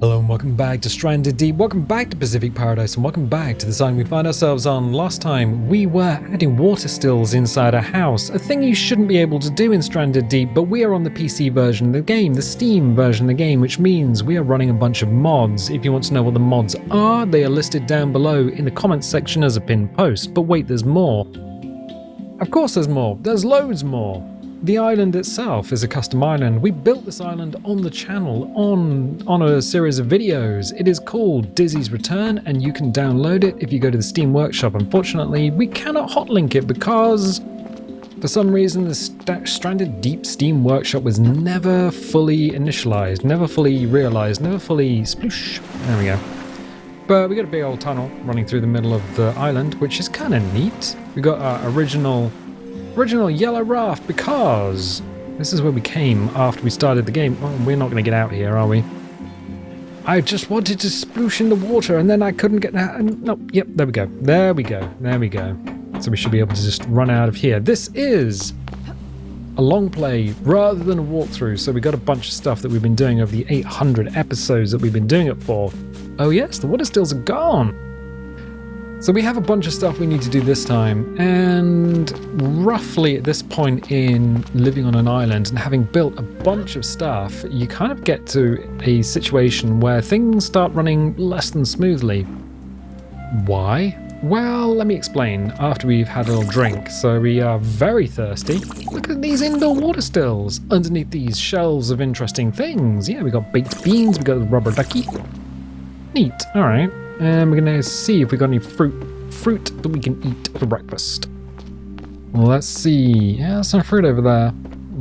Hello and welcome back to Stranded Deep, welcome back to Pacific Paradise, and welcome back to the island we find ourselves on. Last time we were adding water stills inside a house, a thing you shouldn't be able to do in Stranded Deep, but we are on the PC version of the game, the Steam version of the game, which means we are running a bunch of mods. If you want to know what the mods are, they are listed down below in the comments section as a pinned post. But wait, there's more. Of course there's more, there's loads more. The island itself is a custom island. We built this island on the channel on a series of videos. It is called Dizzy's Return, and you can download it if you go to the Steam Workshop. Unfortunately, we cannot hotlink it because for some reason the Stranded Deep Steam Workshop was never fully initialized, never fully realized, never fully sploosh. There we go. But we got a big old tunnel running through the middle of the island, which is kind of neat. We got our original yellow raft because this is where we came after we started the game. Oh, we're not going to get out here, are we? I just wanted to sploosh in the water and then I couldn't get out. No, yep, there we go. There we go. There we go. So we should be able to just run out of here. This is a long play rather than a walkthrough. So we got a bunch of stuff that we've been doing over the 800 episodes that we've been doing it for. Oh yes, the water stills are gone. So we have a bunch of stuff we need to do this time, and roughly at this point in living on an island and having built a bunch of stuff, you kind of get to a situation where things start running less than smoothly. Why? Well, let me explain after we've had a little drink. So we are very thirsty. Look at these indoor water stills underneath these shelves of interesting things. Yeah, we got baked beans, we got the rubber ducky. Neat, all right. And we're going to see if we got any fruit that we can eat for breakfast. Well, let's see. Yeah, some fruit over there.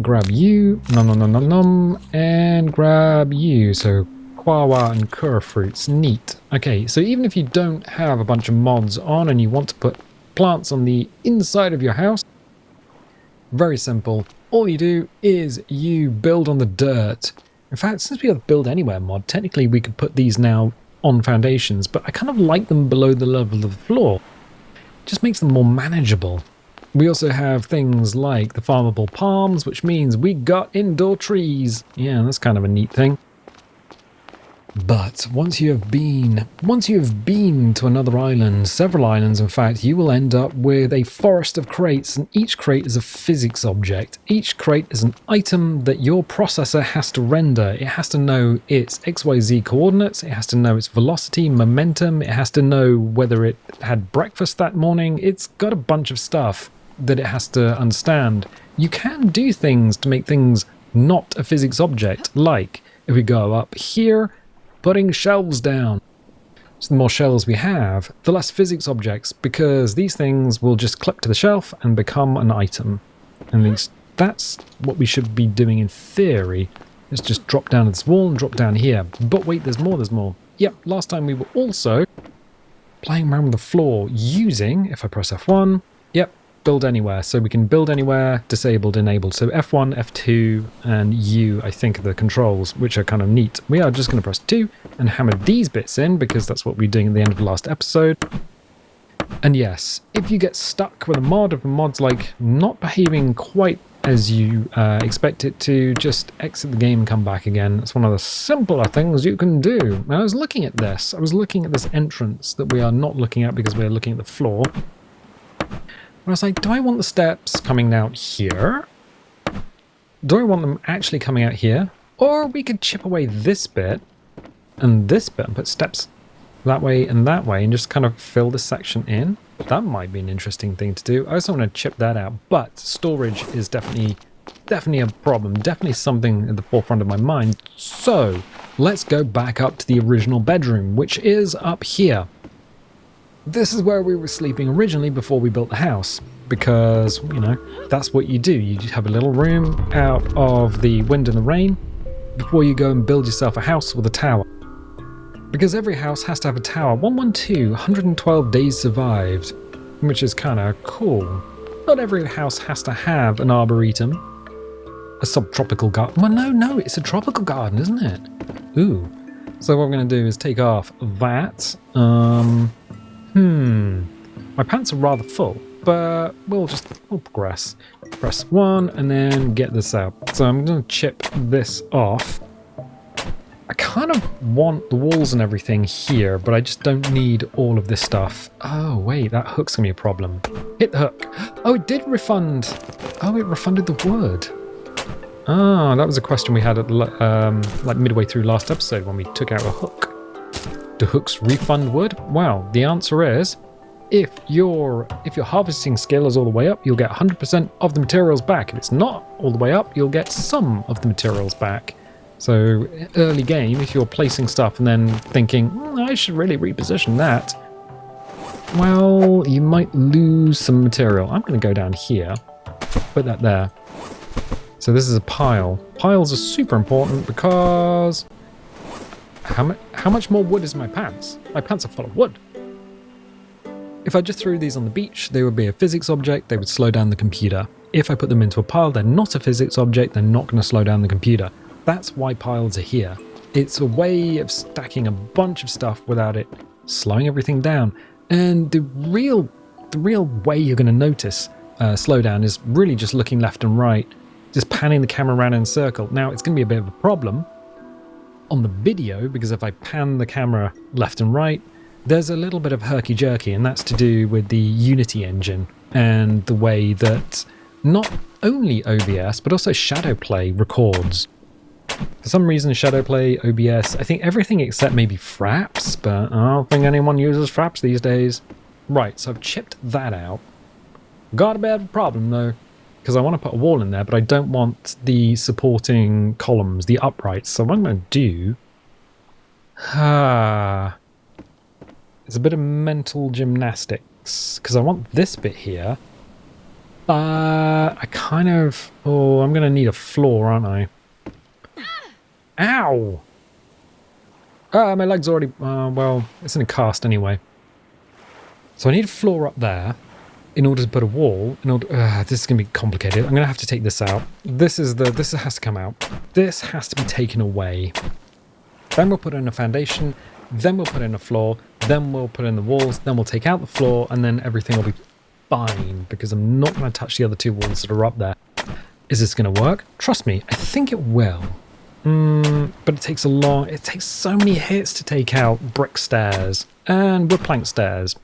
Grab you. Nom. And grab you. So, guava and kura fruits. Neat. Okay, so even if you don't have a bunch of mods on and you want to put plants on the inside of your house, very simple. All you do is you build on the dirt. In fact, since we have the Build Anywhere mod, technically we could put these now on foundations, but I kind of like them below the level of the floor. It just makes them more manageable. We also have things like the farmable palms, which means we got indoor trees. Yeah, that's kind of a neat thing. But once you have been to another island, several islands in fact, you will end up with a forest of crates, and each crate is a physics object. Each crate is an item that your processor has to render. It has to know its XYZ coordinates, it has to know its velocity, momentum, it has to know whether it had breakfast that morning. It's got a bunch of stuff that it has to understand. You can do things to make things not a physics object, like if we go up here, putting shelves down. So the more shelves we have, the less physics objects, because these things will just clip to the shelf and become an item. And at least that's what we should be doing in theory. Let's just drop down to this wall and drop down here. But wait, there's more. Yep, last time we were also playing around with the floor using, if I press F1, yep, Build Anywhere. So we can build anywhere, disabled, enabled. So F1, F2, and U, I think, are the controls, which are kind of neat. We are just going to press 2 and hammer these bits in, because that's what we were doing at the end of the last episode. And yes, if you get stuck with a mod, if a mod's like not behaving quite as you expect it to, just exit the game and come back again. It's one of the simpler things you can do. Now, I was looking at this entrance that we are not looking at because we're looking at the floor. I was like, do I want the steps coming out here? Do I want them actually coming out here? Or we could chip away this bit and put steps that way and just kind of fill this section in. That might be an interesting thing to do. I also want to chip that out, but storage is definitely a problem, definitely something at the forefront of my mind. So let's go back up to the original bedroom, which is up here. This is where we were sleeping originally before we built the house, because, you know, that's what you do. You just have a little room out of the wind and the rain before you go and build yourself a house with a tower. Because every house has to have a tower. 112, 112 days survived, which is kind of cool. Not every house has to have an arboretum, a subtropical garden. Well, no, it's a tropical garden, isn't it? Ooh. So what we're going to do is take off that. My pants are rather full, but we'll progress. Press 1 and then get this out. So I'm going to chip this off. I kind of want the walls and everything here, but I just don't need all of this stuff. Oh, wait, that hook's going to be a problem. Hit the hook. Oh, it did refund. Oh, it refunded the wood. Ah, that was a question we had at like midway through last episode when we took out a hook. Do hooks refund wood? Well, the answer is, if your harvesting skill is all the way up, you'll get 100% of the materials back. If it's not all the way up, you'll get some of the materials back. So early game, if you're placing stuff and then thinking, I should really reposition that, well, you might lose some material. I'm going to go down here, put that there. So this is a pile. Piles are super important because how much more wood is my pants? My pants are full of wood. If I just threw these on the beach, they would be a physics object, they would slow down the computer. If I put them into a pile, they're not a physics object, they're not going to slow down the computer. That's why piles are here. It's a way of stacking a bunch of stuff without it slowing everything down. And the real way you're going to notice slowdown is really just looking left and right, just panning the camera around in a circle. Now, it's going to be a bit of a problem on the video, because if I pan the camera left and right, there's a little bit of herky-jerky, and that's to do with the Unity engine and the way that not only OBS, but also Shadowplay records. For some reason, Shadowplay, OBS, I think everything except maybe Fraps, but I don't think anyone uses Fraps these days. Right, so I've chipped that out. Got a bit of a problem, though, because I want to put a wall in there, but I don't want the supporting columns, the uprights. So what I'm going to do... it's a bit of mental gymnastics, because I want this bit here, but I kind of... Oh, I'm going to need a floor, aren't I? Ow! Ah, my leg's already... well, it's in a cast anyway. So I need a floor up there in order to put a wall. This is going to be complicated. I'm going to have to take this out. This has to come out. This has to be taken away. Then we'll put in a foundation. Then we'll put in a floor. Then we'll put in the walls. Then we'll take out the floor, and then everything will be fine, because I'm not going to touch the other two walls that are up there. Is this going to work? Trust me, I think it will. But it takes so many hits to take out brick stairs and wood plank stairs.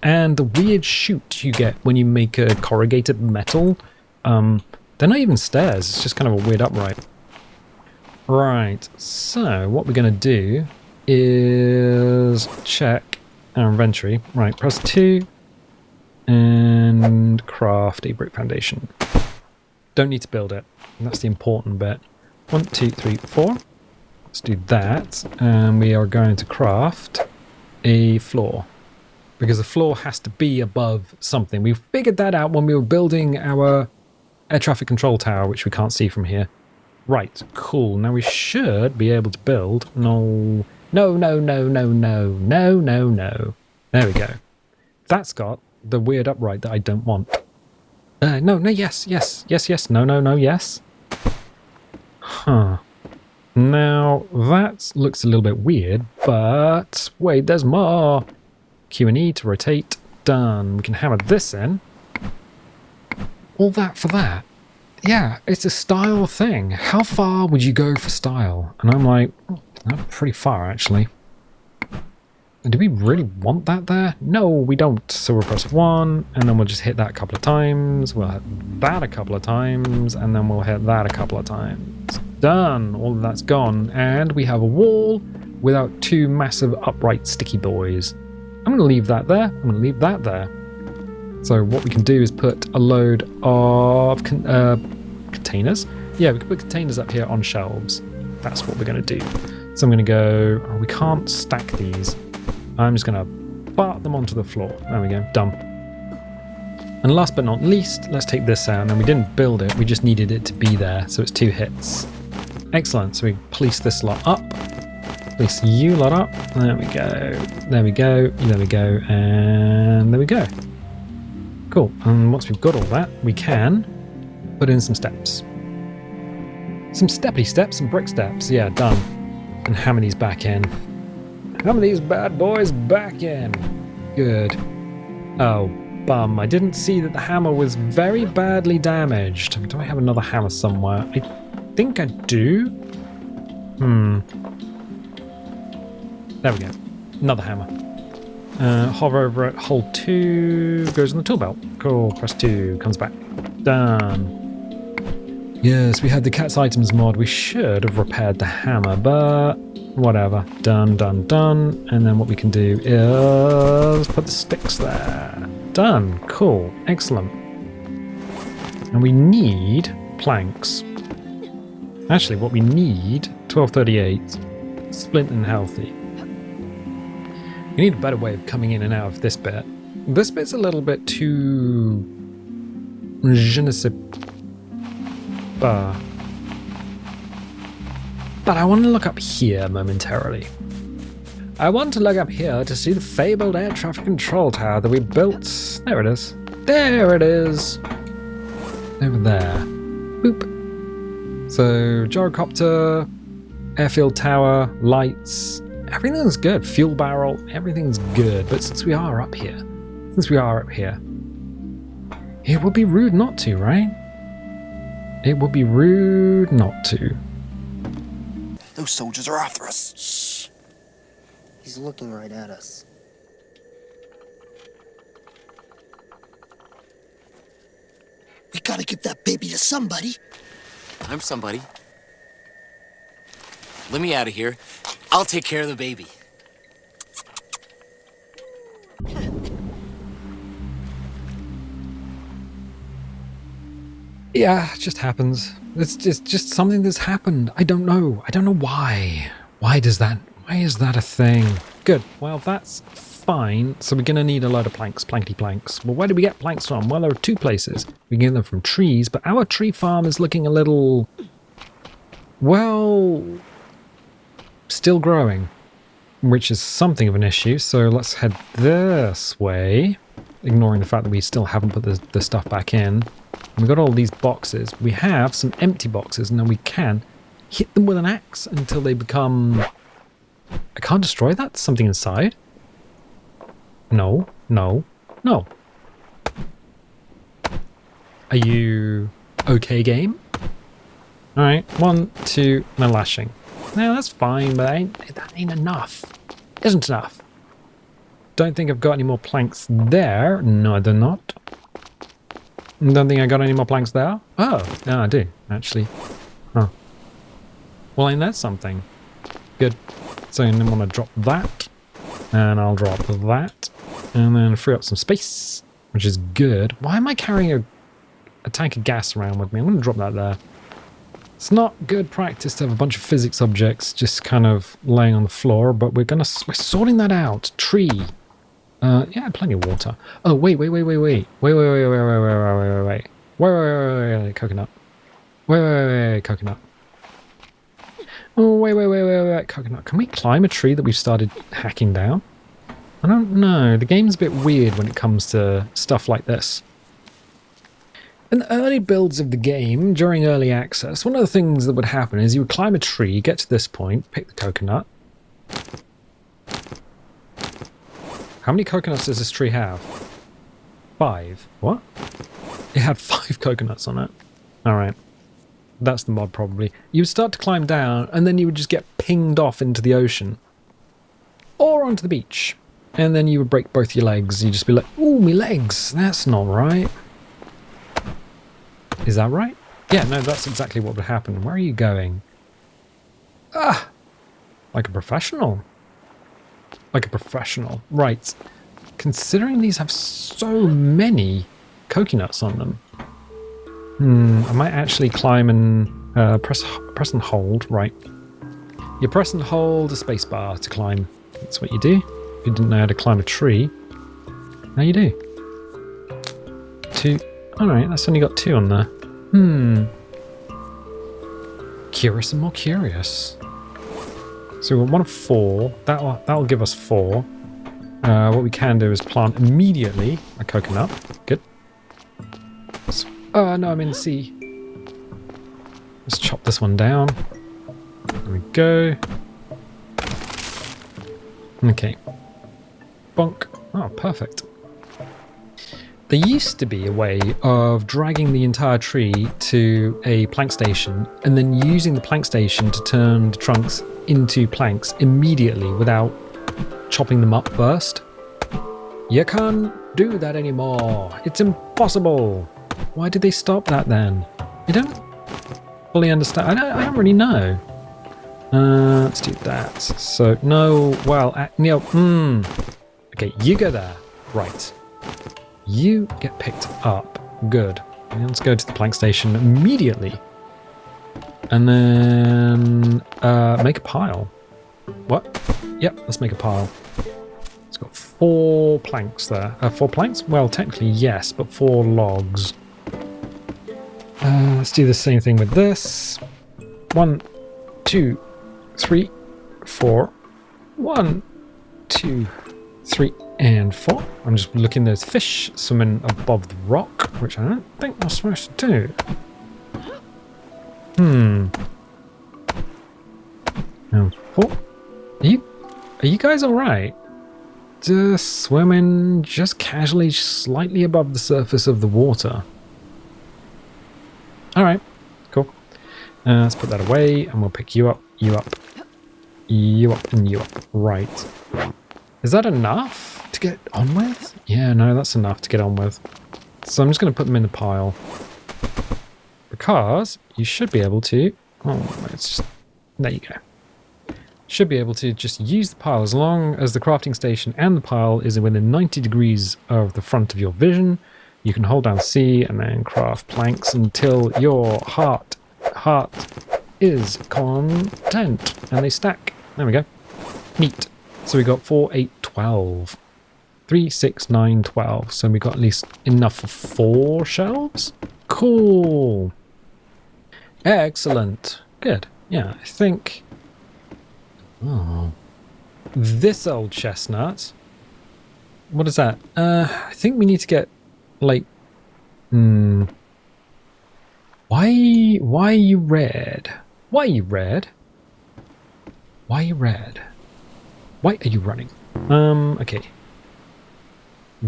And the weird chute you get when you make a corrugated metal, they're not even stairs, it's just kind of a weird upright. Right, so what we're going to do is check our inventory. Right, press 2 and craft a brick foundation. Don't need to build it, and that's the important bit. 1, 2, 3, 4. Let's do that, and we are going to craft a floor, because the floor has to be above something. We figured that out when we were building our air traffic control tower, which we can't see from here. Right, cool. Now we should be able to build... No. There we go. That's got the weird upright that I don't want. Yes. No, yes. Huh. Now, that looks a little bit weird, but wait, there's more. Q and E to rotate. Done. We can hammer this in. All that for that. Yeah, it's a style thing. How far would you go for style? And I'm like, pretty far, actually. Do we really want that there? No, we don't. So we'll press 1, and then we'll just hit that a couple of times. We'll hit that a couple of times, and then we'll hit that a couple of times. Done. All of that's gone. And we have a wall without two massive upright sticky boys. I'm going to leave that there. I'm going to leave that there. So what we can do is put a load of containers. Yeah, we can put containers up here on shelves. That's what we're going to do. So I'm going to go... Oh, we can't stack these. I'm just going to fart them onto the floor. There we go. Done. And last but not least, let's take this out. And we didn't build it. We just needed it to be there. So it's 2 hits. Excellent. So we place this lot up. Place you lot up. There we go. There we go. There we go. And there we go. Cool. And once we've got all that, we can put in some steps. Some steppy steps, some brick steps. Yeah, done. And hammer these back in. Hammer these bad boys back in. Good. Oh, bum. I didn't see that the hammer was very badly damaged. Do I have another hammer somewhere? I think I do. There we go. Another hammer. Hover over it, hold 2, goes in the tool belt. Cool, press 2, comes back. Done. Yes, we had the cat's items mod. We should have repaired the hammer, but whatever. Done, done, done. And then what we can do is put the sticks there. Done. Cool. Excellent. And we need planks. Actually, what we need, 1238, splint and healthy. We need a better way of coming in and out of this bit. This bit's a little bit too... je ne sais pas. But I want to look up here momentarily. I want to look up here to see the fabled air traffic control tower that we built. There it is. There it is. Over there. Boop. So, gyrocopter, airfield tower, lights, everything's good. Fuel barrel, everything's good. But since we are up here, it would be rude not to, right? It would be rude not to. Those soldiers are after us. Shh. He's looking right at us. We gotta give that baby to somebody. I'm somebody. Let me out of here. I'll take care of the baby. Yeah, it just happens. It's just something that's happened. I don't know. I don't know why. Why is that a thing? Good. Well, that's fine. So we're going to need a load of planks, plankety planks. Well, where do we get planks from? Well, there are 2 places. We can get them from trees, but our tree farm is looking a little... well... still growing, which is something of an issue. So let's head this way, ignoring the fact that we still haven't put the stuff back in. We've got all these boxes. We have some empty boxes, and then we can hit them with an axe until they become... I can't destroy that? There's something inside? No, no, no. Are you okay, game? Alright, 1, 2, no lashing. No, that's fine, but that ain't enough. Isn't enough. Don't think I've got any more planks there. No, I do not. Don't think I got any more planks there. Oh, no, I do, actually. Oh. Well, ain't that something? Good. So I'm going to drop that. And I'll drop that. And then free up some space, which is good. Why am I carrying a tank of gas around with me? I'm going to drop that there. It's not good practice to have a bunch of physics objects just kind of laying on the floor, but we're sorting that out. Tree. Yeah, plenty of water. Oh, wait, coconut. Wait, coconut. Oh, wait, coconut. Can we climb a tree that we've started hacking down? I don't know. The game's a bit weird when it comes to stuff like this. In the early builds of the game, during early access, one of the things that would happen is you would climb a tree, get to this point, pick the coconut. How many coconuts does this tree have? 5. What? It had 5 coconuts on it. Alright. That's the mod, probably. You would start to climb down, and then you would just get pinged off into the ocean. Or onto the beach. And then you would break both your legs. You'd just be like, ooh, my legs. That's not right. Is that right? Yeah, no, that's exactly what would happen. Where are you going? Ah! Like a professional. Like a professional. Right. Considering these have so many coconuts on them. I might actually climb and press and hold. Right. You press and hold a spacebar to climb. That's what you do. If you didn't know how to climb a tree, now you do. 2. Alright, that's only got 2 on there. Curious and more curious. So we've got 1 of 4. That'll give us 4. What we can do is plant immediately a coconut. Good. Oh no, I'm in the sea. Let's chop this one down. There we go. Okay. Bonk. Oh, perfect. There used to be a way of dragging the entire tree to a plank station and then using the plank station to turn the trunks into planks immediately without chopping them up first. You can't do that anymore. It's impossible. Why did they stop that then? You don't fully understand. I don't really know. Let's do that. So, no, well, Neil, okay, you go there. Right. You get picked up. Good. And let's go to the plank station immediately. And then make a pile. What? Yep, let's make a pile. It's got 4 planks there. 4 planks? Well, technically yes, but 4 logs. Let's do the same thing with this. 1, 2, 3, 4. 1, 2, 3, and 4. I'm just looking, there's fish swimming above the rock, which I don't think I'm supposed to do. And 4. Are you guys alright? Just swimming just casually slightly above the surface of the water. Alright, cool. Let's put that away and we'll pick you up, you up, you up, and you up. Right. Is that enough to get on with? Yeah, no, that's enough to get on with. So I'm just going to put them in the pile. Because you should be able to... Oh, it's just... There you go. Should be able to just use the pile as long as the crafting station and the pile is within 90 degrees of the front of your vision. You can hold down C and then craft planks until your heart is content. And they stack. There we go. Neat. So we got 4, 8, 12. 3, 6, 9, 12. So we got at least enough for 4 shelves. Cool. Excellent. Good. Yeah, I think... Oh. This old chestnut. What is that? I think we need to get, like... Why are you red? Why are you red? Why are you red? Why are you running? Okay.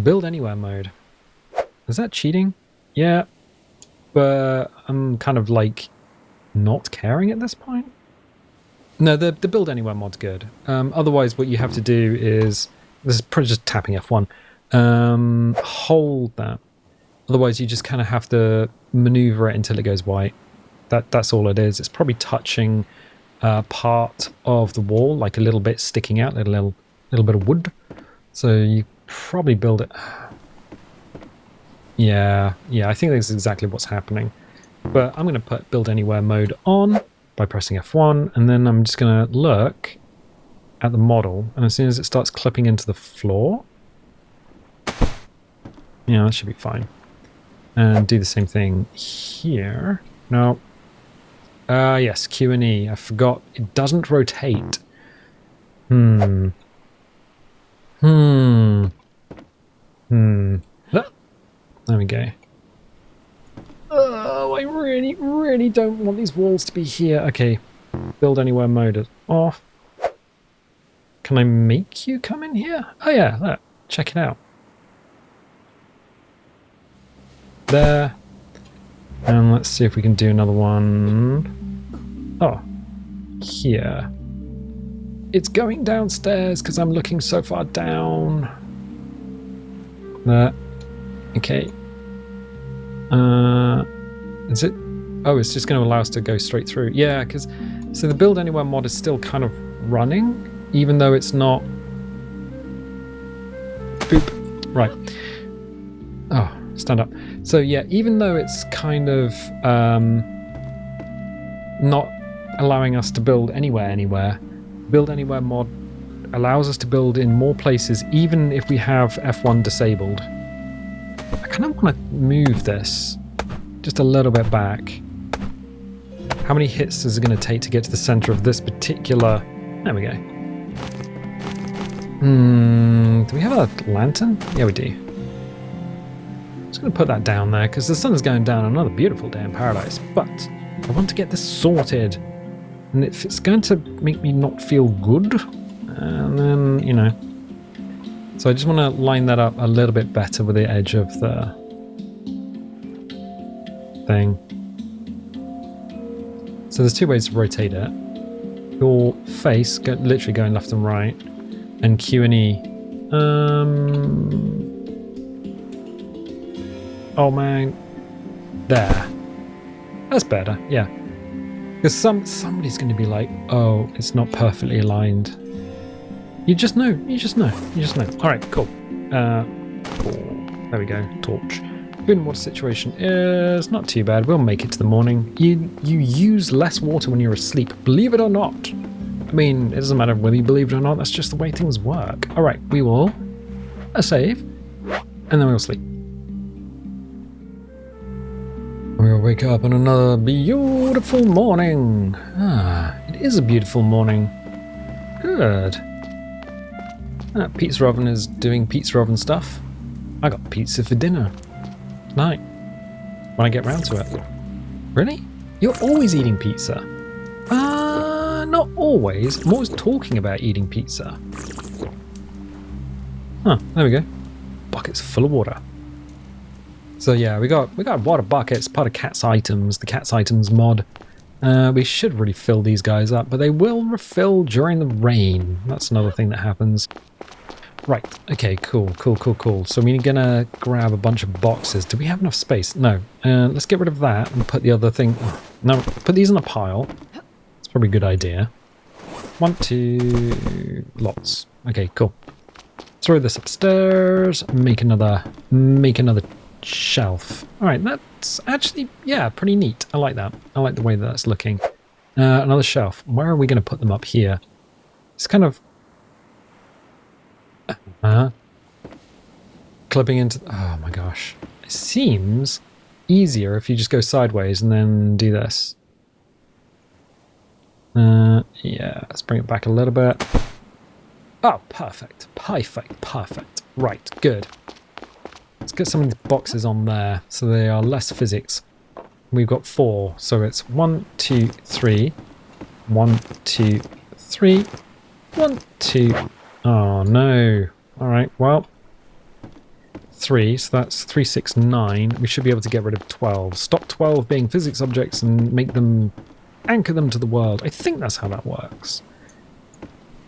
Build anywhere mode. Is that cheating? Yeah. But I'm kind of like not caring at this point. No, the build anywhere mod's good. Otherwise what you have to do is, this is probably just tapping F1. Hold that. Otherwise you just kind of have to maneuver it until it goes white. That's all it is. It's probably touching part of the wall, like a little bit sticking out, a little bit of wood. So you probably build it. Yeah, I think that's exactly what's happening. But I'm going to put build anywhere mode on by pressing F1, and then I'm just going to look at the model, and as soon as it starts clipping into the floor, yeah, that should be fine. And do the same thing here. No. Yes, Q and E. I forgot. It doesn't rotate. There we go. Oh, I really, really don't want these walls to be here. Okay. Build anywhere mode is off. Can I make you come in here? Oh yeah, look. Check it out. There. And let's see if we can do another one. Oh. Here. It's going downstairs because I'm looking so far down. There. Okay. Is it? Oh, it's just going to allow us to go straight through. Yeah, because... So the build anywhere mod is still kind of running, even though it's not... Boop. Right. Oh, stand up. So yeah, even though it's kind of not allowing us to build anywhere, build anywhere mod allows us to build in more places, even if we have F1 disabled. I kind of want to move this just a little bit back. How many hits is it going to take to get to the center of this particular... There we go. Do we have a lantern? Yeah, we do. I'm just going to put that down there because the sun is going down. Another beautiful day in paradise. But I want to get this sorted. And if it's going to make me not feel good, and then, you know... So I just want to line that up a little bit better with the edge of the thing. So there's 2 ways to rotate it. Your face, literally going left and right. and Q and E. Oh man, there. That's better, yeah. Because somebody's going to be like, oh, it's not perfectly aligned. You just know. All right, cool. There we go. Torch. Food and water situation is not too bad. We'll make it to the morning. You use less water when you're asleep, believe it or not. I mean, it doesn't matter whether you believe it or not. That's just the way things work. All right, we will save, and then we'll sleep. We'll wake up on another beautiful morning. It is a beautiful morning. Good. Pizza oven is doing pizza oven stuff. I got pizza for dinner tonight when I get round to it. Really? You're always eating pizza? Not always. I'm always talking about eating pizza. Huh, there we go. Buckets full of water. So yeah, we got water buckets, part of Cat's items, the Cat's items mod. We should really fill these guys up, but they will refill during the rain. That's another thing that happens. Right, okay, cool. So we're gonna grab a bunch of boxes. Do we have enough space? No. Let's get rid of that and put the other thing... No, put these in a pile. It's probably a good idea. 1, 2... Lots. Okay, cool. Throw this upstairs. Make another shelf. Alright, that's actually, yeah, pretty neat. I like that. I like the way that's looking. Another shelf. Where are we going to put them up here? It's kind of... clipping into... Oh my gosh. It seems easier if you just go sideways and then do this. Yeah, let's bring it back a little bit. Oh, perfect. Right, good. Let's get some of these boxes on there so they are less physics. We've got 4, so it's 1, 2, 3. 1, 2, 3. 1, 2. Oh no. Alright, well. 3, so that's 3, 6, 9. We should be able to get rid of 12. Stop 12 being physics objects and make them... anchor them to the world. I think that's how that works.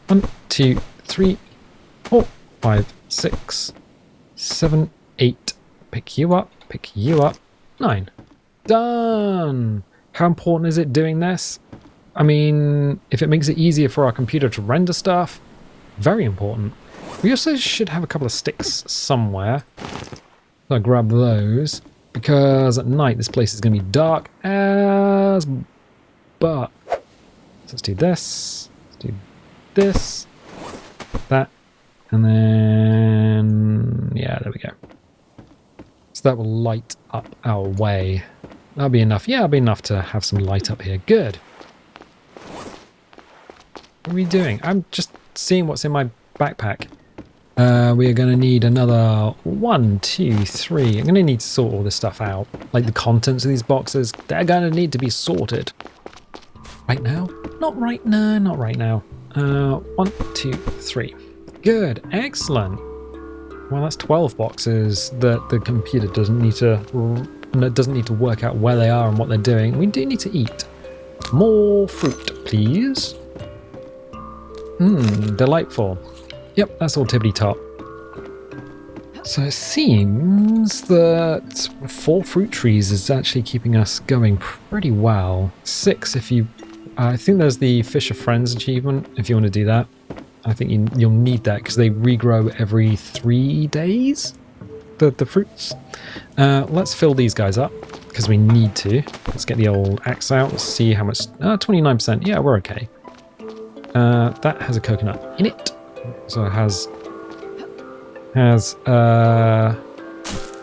1, 2, 3, 4, 5, 6, 7, 8. Pick you up. 9. Done! How important is it doing this? I mean, if it makes it easier for our computer to render stuff, very important. We also should have a couple of sticks somewhere. So I grab those, because at night this place is going to be dark as... But so let's do this. Let's do this. That. And then... yeah, there we go. So that will light up our way. That'll be enough. Yeah, it'll be enough to have some light up here. Good. What are we doing? I'm just seeing what's in my backpack. We are going to need another 1, 2, 3. I'm going to need to sort all this stuff out. Like the contents of these boxes, they're going to need to be sorted. Right now? Not right now, not right now. 1, 2, 3. Good, excellent. Well, that's 12 boxes that the computer doesn't need to work out where they are and what they're doing. We do need to eat. More fruit, please. Delightful. Yep, that's all tippity-top. So it seems that 4 fruit trees is actually keeping us going pretty well. 6 if you... I think there's the Fisher Friends achievement, if you want to do that. I think you'll need that because they regrow every 3 days, the fruits. Let's fill these guys up because we need to. Let's get the old axe out. Let's see how much... 29%. Yeah, we're okay. That has a coconut in it. So it has...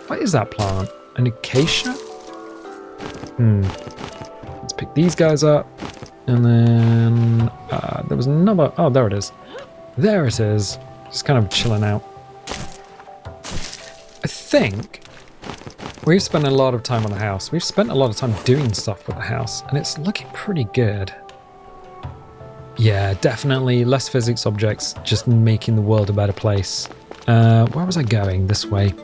what is that plant? An acacia? Let's pick these guys up. And then there was another... oh, there it is. There it is. Just kind of chilling out. I think we've spent a lot of time on the house. We've spent a lot of time doing stuff with the house. And it's looking pretty good. Yeah, definitely less physics objects. Just making the world a better place. Where was I going? This way.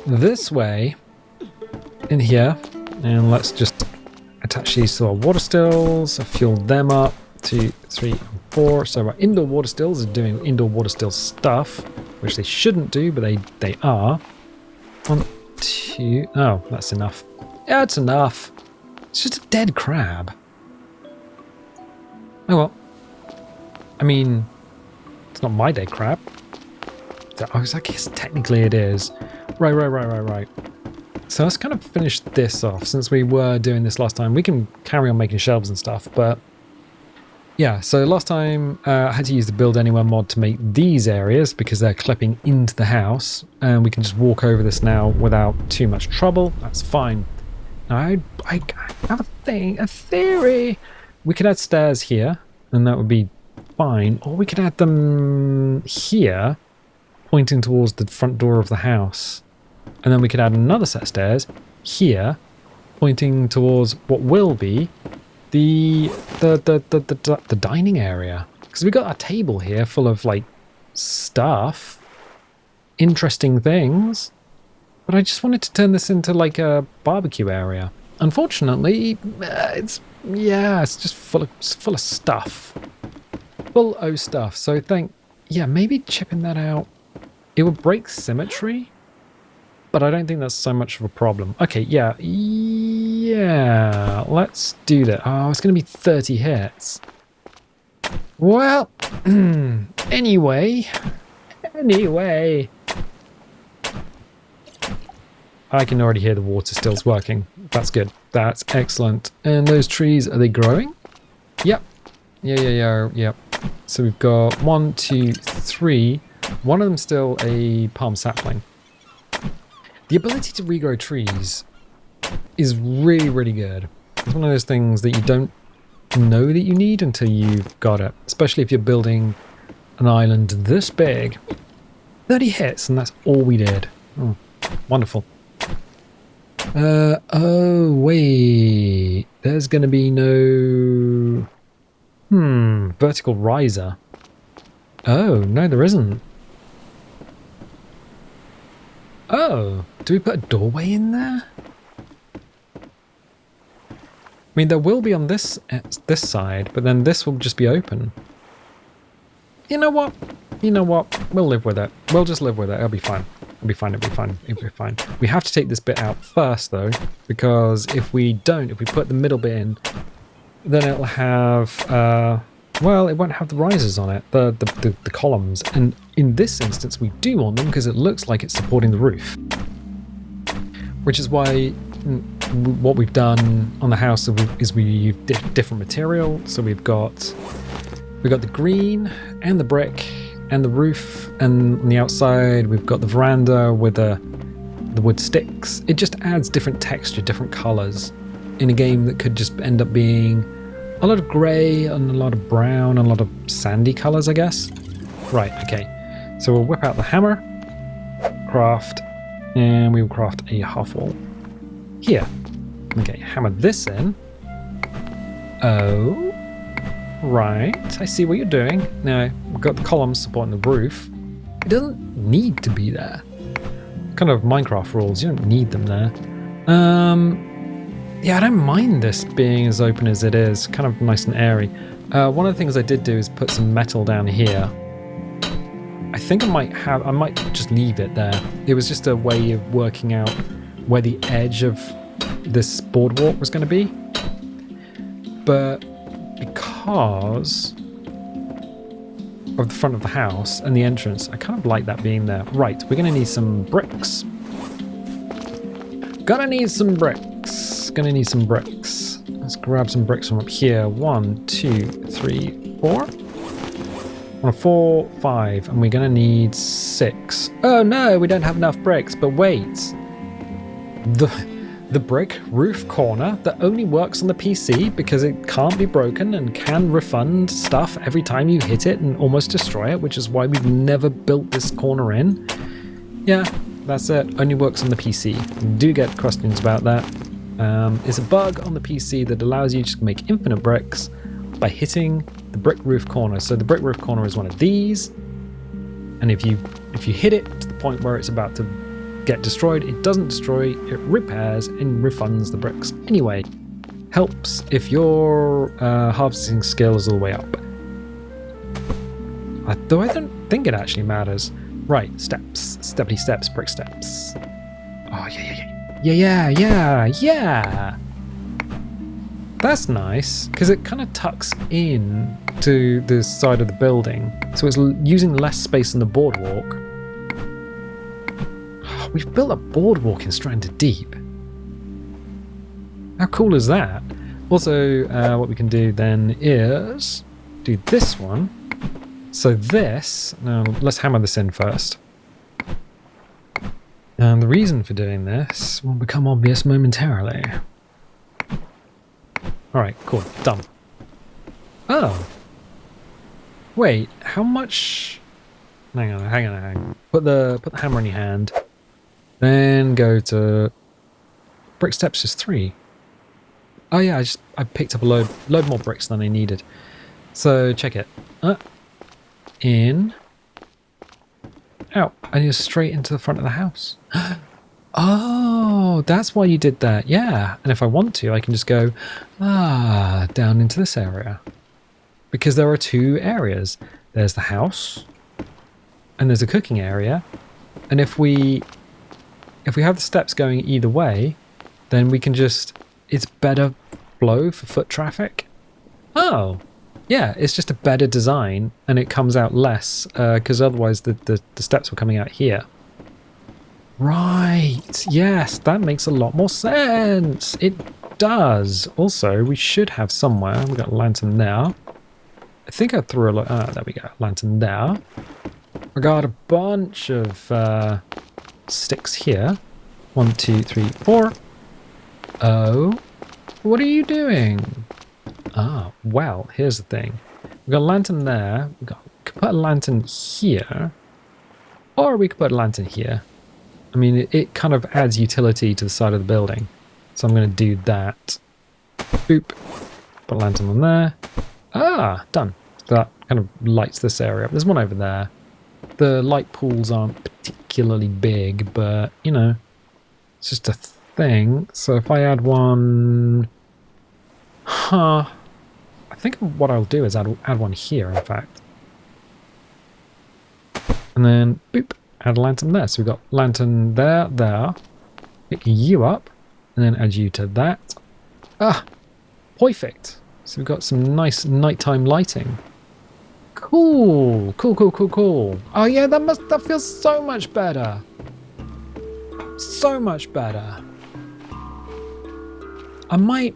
This way. In here. And let's just... attach these to our water stills, fuel them up. 2, 3, 4. So our indoor water stills are doing indoor water still stuff, which they shouldn't do, but they are. 1, 2. Oh, that's enough. Yeah, it's enough. It's just a dead crab. Oh well. I mean, it's not my dead crab. I guess technically it is. Right. So let's kind of finish this off. Since we were doing this last time, we can carry on making shelves and stuff, but yeah, so last time I had to use the Build Anywhere mod to make these areas because they're clipping into the house, and we can just walk over this now without too much trouble. That's fine. Now, I have a theory. We could add stairs here, and that would be fine, or we could add them here, pointing towards the front door of the house. And then we could add another set of stairs here, pointing towards what will be the dining area. Because we got a table here full of like stuff, interesting things. But I just wanted to turn this into like a barbecue area. Unfortunately, it's just full of stuff. Full of stuff. So maybe chipping that out. It would break symmetry, but I don't think that's so much of a problem. Okay, yeah, let's do that. Oh, it's going to be 30 hits. Well, anyway. I can already hear the water stills working. That's good. That's excellent. And those trees, are they growing? Yep. Yep. So we've got 1, 2, 3. One of them's still a palm sapling. The ability to regrow trees is really, really good. It's one of those things that you don't know that you need until you've got it. Especially if you're building an island this big. 30 hits, and that's all we did. Oh, wonderful. Oh, wait. There's going to be no... vertical riser. Oh, no, there isn't. Oh, do we put a doorway in there? I mean, there will be on this side, but then this will just be open. You know what? We'll live with it. We'll just live with it. It'll be fine. It'll be fine. We have to take this bit out first, though, because if we put the middle bit in, then it'll have... well, it won't have the risers on it, the columns, and in this instance we do want them because it looks like it's supporting the roof. Which is why what we've done on the house is we use different material. So we've got the green and the brick and the roof, and on the outside we've got the veranda with the wood sticks. It just adds different texture, different colours in a game that could just end up being a lot of grey and a lot of brown and a lot of sandy colours, I guess. Right, okay. So we'll whip out the hammer, craft, and we will craft a half wall. Here. Okay, hammer this in. Oh. Right, I see what you're doing. Now, we've got the columns supporting the roof. It doesn't need to be there. Kind of Minecraft rules, you don't need them there. Yeah, I don't mind this being as open as it is, kind of nice and airy. One of the things I did do is put some metal down here. I think I might just leave it there. It was just a way of working out where the edge of this boardwalk was going to be. But because of the front of the house and the entrance, I kind of like that being there. Right, we're going to need some bricks. Gonna need some bricks. Let's grab some bricks from up here. 1, 2, 3, 4. 4, 5, and we're gonna need 6. Oh no, we don't have enough bricks, but wait. The brick roof corner that only works on the PC because it can't be broken and can refund stuff every time you hit it and almost destroy it, which is why we've never built this corner in. Yeah, that's it. Only works on the PC. We do get questions about that. It's a bug on the PC that allows you to make infinite bricks by hitting the brick roof corner. So the brick roof corner is one of these, and if you hit it to the point where it's about to get destroyed, it doesn't destroy, it repairs and refunds the bricks. Anyway, helps if your harvesting skill is all the way up. Though I don't think it actually matters. Right, steps. Steppity steps, brick steps. Oh, yeah. That's nice, because it kind of tucks in to the side of the building, so it's using less space on the boardwalk. We've built a boardwalk in Stranded Deep. How cool is that? Also, what we can do then is do this one. So this, now let's hammer this in first. And the reason for doing this will become obvious momentarily. Alright, cool, done. Oh. Wait, how much... Hang on. Put the hammer in your hand. Then go to... Brick steps is 3. Oh yeah, I picked up a load more bricks than I needed. So check it. In. Out. And you're straight into the front of the house. Oh, that's why you did that. Yeah. And if I want to, I can just go down into this area. Because there are 2 areas. There's the house. And there's a cooking area. And if we have the steps going either way, then we can just... It's better flow for foot traffic. Oh. Yeah, it's just a better design, and it comes out less, because otherwise the steps were coming out here. Right, yes, that makes a lot more sense. It does. Also, we should have somewhere, we've got a lantern there. I think I threw a lot, there we go, lantern there. I got a bunch of sticks here. 1, 2, 3, 4. Oh, what are you doing? Ah, well, here's the thing. We've got a lantern there. We could put a lantern here. Or we could put a lantern here. I mean, it kind of adds utility to the side of the building. So I'm going to do that. Boop. Put a lantern on there. Ah, done. So that kind of lights this area up. There's one over there. The light pools aren't particularly big, but, you know, it's just a thing. So if I add one... I think what I'll do is add one here, in fact. And then, boop, add a lantern there. So we've got lantern there. Pick you up, and then add you to that. Ah, perfect. So we've got some nice nighttime lighting. Cool. Oh yeah, that feels so much better. So much better. I might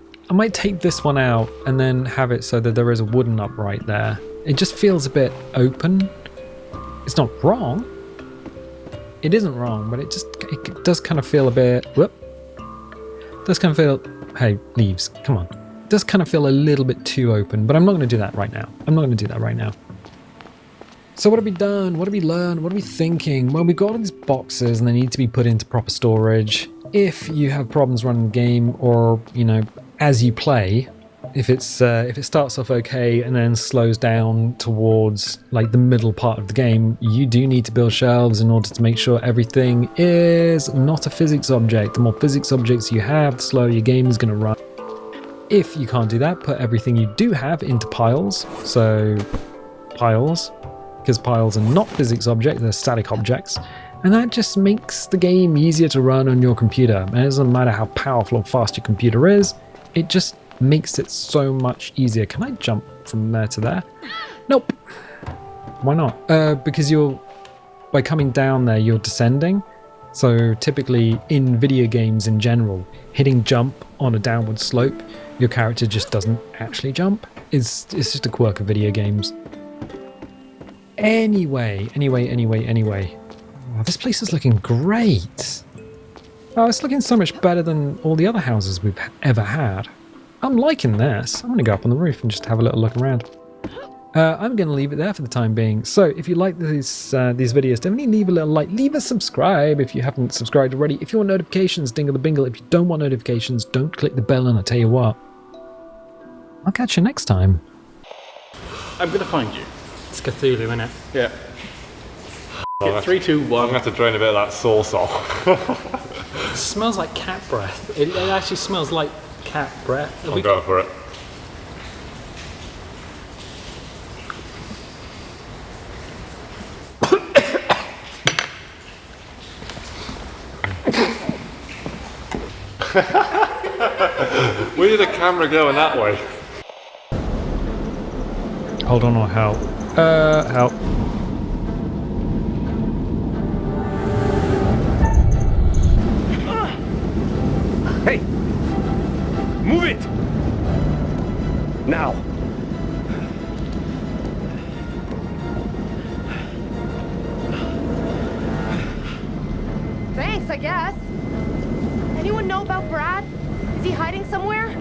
take this one out and then have it so that there is a wooden upright there. It just feels a bit open. It's not wrong. It isn't wrong, but it does kind of feel a bit... Whoop. Does kind of feel... Hey, leaves, come on. It does kind of feel a little bit too open, but I'm not going to do that right now. So what have we done? What have we learned? What are we thinking? Well, we've got all these boxes and they need to be put into proper storage. If you have problems running the game, or, you know, as you play, if it starts off okay and then slows down towards like the middle part of the game, you do need to build shelves in order to make sure everything is not a physics object. The more physics objects you have, the slower your game is going to run. If you can't do that, put everything you do have into piles. So piles, because piles are not physics objects, they're static objects. And that just makes the game easier to run on your computer. And it doesn't matter how powerful or fast your computer is, it just makes it so much easier. Can I jump from there to there? Nope. Why not? Because by coming down there, you're descending. So typically in video games in general, hitting jump on a downward slope, your character just doesn't actually jump. It's just a quirk of video games. Anyway. Oh, this place is looking great. Oh, it's looking so much better than all the other houses we've ever had. I'm liking this. I'm going to go up on the roof and just have a little look around. I'm going to leave it there for the time being. So if you like these videos, definitely leave a little like. Leave a subscribe if you haven't subscribed already. If you want notifications, dingle the bingle. If you don't want notifications, don't click the bell, and I'll tell you what. I'll catch you next time. I'm going to find you. It's Cthulhu, innit? Yeah. Get 3, 2, 1. I'm going to have to drain a bit of that sauce off. It smells like cat breath. It actually smells like cat breath. I'm going for it. Where did the camera go in that way? Hold on, or help. Help. Hey! Move it! Now! Thanks, I guess. Anyone know about Brad? Is he hiding somewhere?